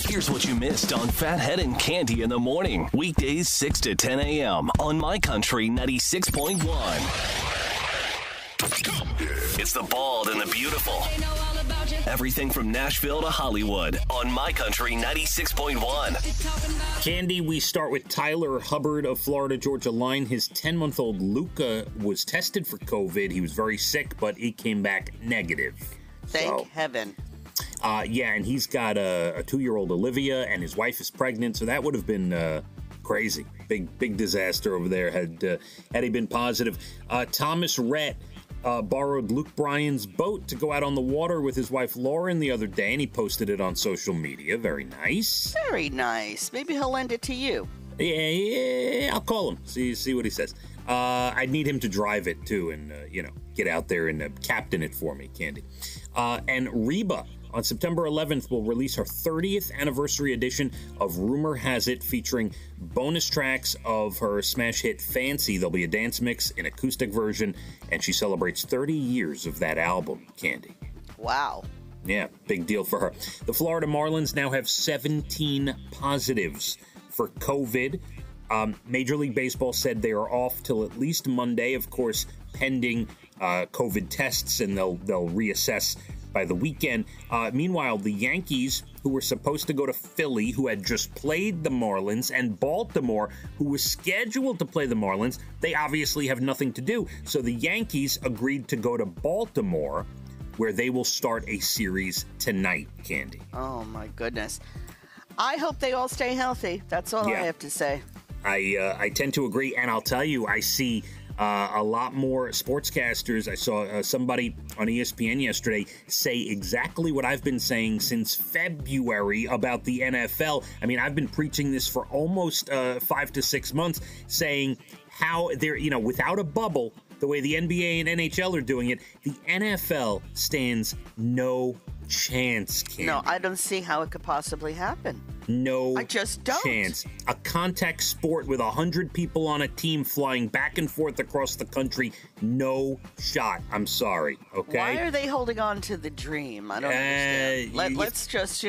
Here's what you missed on Phathead and Cande in the morning. Weekdays 6 to 10 a.m. on My Country 96.1. It's the bald and the beautiful. Everything from Nashville to Hollywood on My Country 96.1. Cande, we start with Tyler Hubbard of Florida Georgia Line. His 10-month-old Luca was tested for COVID. He was very sick, but he came back negative. Thank heaven. Yeah, and he's got a 2-year-old Olivia, and his wife is pregnant, so that would have been crazy. Big disaster over there had he been positive. Thomas Rhett borrowed Luke Bryan's boat to go out on the water with his wife Lauren the other day, and he posted it on social media. Very nice. Very nice. Maybe he'll lend it to you. Yeah, I'll call him. See what he says. I'd need him to drive it too, and get out there and captain it for me, Cande. And Reba on September 11th will release her 30th anniversary edition of Rumor Has It, featuring bonus tracks of her smash hit Fancy. There'll be a dance mix, an acoustic version, and she celebrates 30 years of that album, Cande. Wow. Yeah, big deal for her. The Florida Marlins now have 17 positives for COVID. Major League Baseball said they are off till at least Monday, of course, pending COVID tests, and they'll reassess by the weekend. Meanwhile, the Yankees, who were supposed to go to Philly, who had just played the Marlins, and Baltimore, who was scheduled to play the Marlins, they obviously have nothing to do. So the Yankees agreed to go to Baltimore, where they will start a series tonight, Cande. Oh, my goodness. I hope they all stay healthy. That's all I have to say. I tend to agree, and I'll tell you, I see a lot more sportscasters. I saw somebody on ESPN yesterday say exactly what I've been saying since February about the NFL. I mean, I've been preaching this for almost 5 to 6 months, saying how they're, without a bubble, the way the NBA and NHL are doing it, the NFL stands no chance, Cande. No, I don't see how it could possibly happen. No, I just don't. Chance. A contact sport with 100 people on a team flying back and forth across the country. No shot. I'm sorry. Okay. Why are they holding on to the dream? I don't understand. Let's just,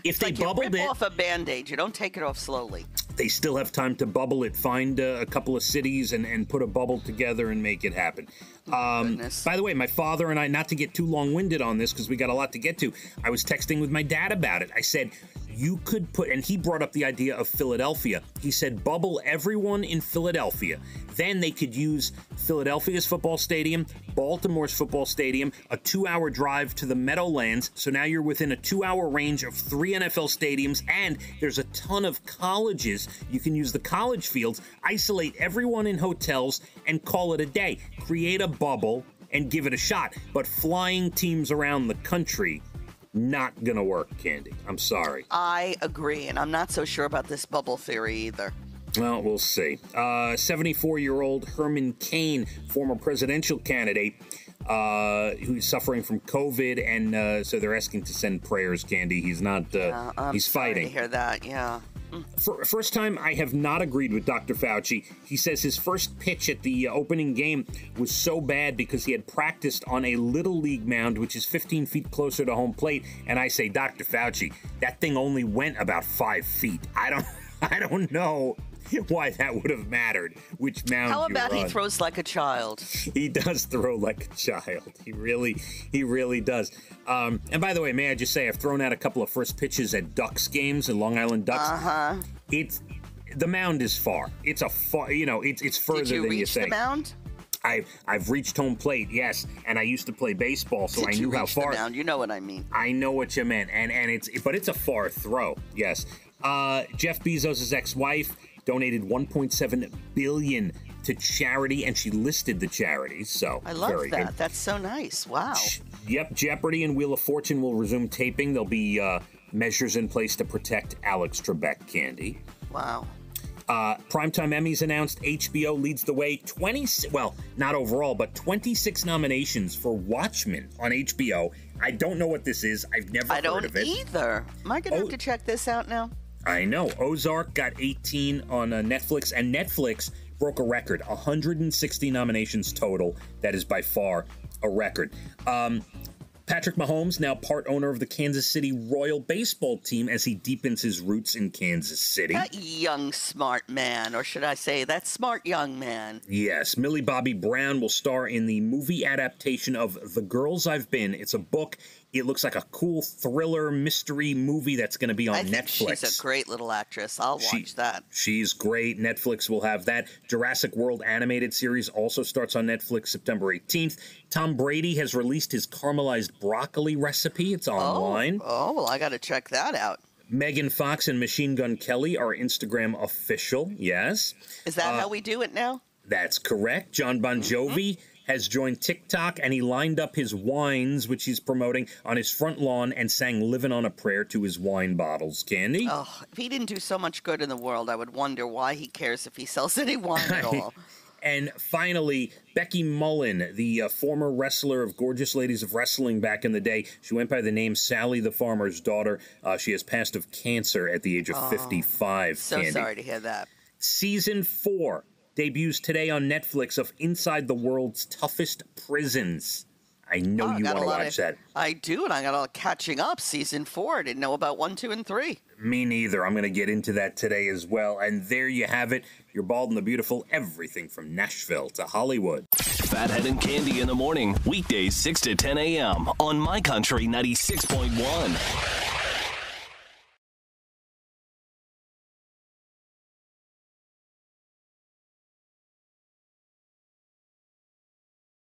if they bubbled rip it off a Band-Aid, you don't take it off slowly. They still have time to bubble it. Find a couple of cities and put a bubble together and make it happen. By the way, my father and I, not to get too long-winded on this because we got a lot to get to, I was texting with my dad about it. I said, you could put, and he brought up the idea of Philadelphia. He said, bubble everyone in Philadelphia. Then they could use Philadelphia's football stadium, Baltimore's football stadium, a 2-hour drive to the Meadowlands. So now you're within a 2-hour range of 3 NFL stadiums, and there's a ton of colleges. You can use the college fields, isolate everyone in hotels, and call it a day. Create a bubble and give it a shot. But flying teams around the country, not gonna work, Cande. I'm sorry. I agree, and I'm not so sure about this bubble theory either. Well, we'll see. 74-year-old Herman Cain, former presidential candidate, who's suffering from COVID, and so they're asking to send prayers, Cande. He's not, he's fighting. I hear that, yeah. First time I have not agreed with Dr. Fauci. He says his first pitch at the opening game was so bad because he had practiced on a Little League mound, which is 15 feet closer to home plate. And I say, Dr. Fauci, that thing only went about 5 feet. I don't know why that would have mattered, which mound How about you're he on. throws like a child? He does throw like a child. He really does. And by the way, may I just say, I've thrown out a couple of first pitches at Ducks games, and Long Island Ducks. Uh-huh. The mound is far. It's a far, it's further than you think. Did you reach the mound? I've reached home plate, yes, and I used to play baseball, so I knew how far. The mound? You know what I mean. I know what you meant, and it's a far throw, yes. Jeff Bezos' ex-wife donated $1.7 billion to charity, and she listed the charities. So I love very that. good. That's so nice. Wow. Yep, Jeopardy and Wheel of Fortune will resume taping. There'll be measures in place to protect Alex Trebek, Cande. Wow. Primetime Emmys announced HBO leads the way. Not overall, but 26 nominations for Watchmen on HBO. I don't know what this is. I've never heard of it. I don't either. Am I going to have to check this out now? I know. Ozark got 18 on Netflix, and Netflix broke a record, 160 nominations total. That is by far a record. Patrick Mahomes, now part owner of the Kansas City Royal baseball team as he deepens his roots in Kansas City. That young, smart man, or should I say that smart young man. Yes, Millie Bobby Brown will star in the movie adaptation of The Girls I've Been. It's a book. It looks like a cool thriller mystery movie that's going to be on Netflix. She's a great little actress. I'll watch that. She's great. Netflix will have that. Jurassic World animated series also starts on Netflix September 18th. Tom Brady has released his caramelized broccoli recipe. It's online. Oh, well, I got to check that out. Megan Fox and Machine Gun Kelly are Instagram official. Yes. Is that how we do it now? That's correct. John Bon Jovi has joined TikTok, and he lined up his wines, which he's promoting, on his front lawn and sang Living on a Prayer to his wine bottles. Candy? Oh, if he didn't do so much good in the world, I would wonder why he cares if he sells any wine at all. And finally, Becky Mullen, the former wrestler of Gorgeous Ladies of Wrestling back in the day. She went by the name Sally the Farmer's Daughter. She has passed of cancer at the age of 55. So Candy. sorry to hear that. Season 4 debuts today on Netflix of Inside the World's Toughest Prisons. I know you want to watch that. I do, and I got all catching up. Season 4, I didn't know about 1, 2, and 3. Me neither. I'm going to get into that today as well. And there you have it. You're Bald and the Beautiful. Everything from Nashville to Hollywood. Phathead and Cande in the morning. Weekdays 6 to 10 a.m. on My Country 96.1.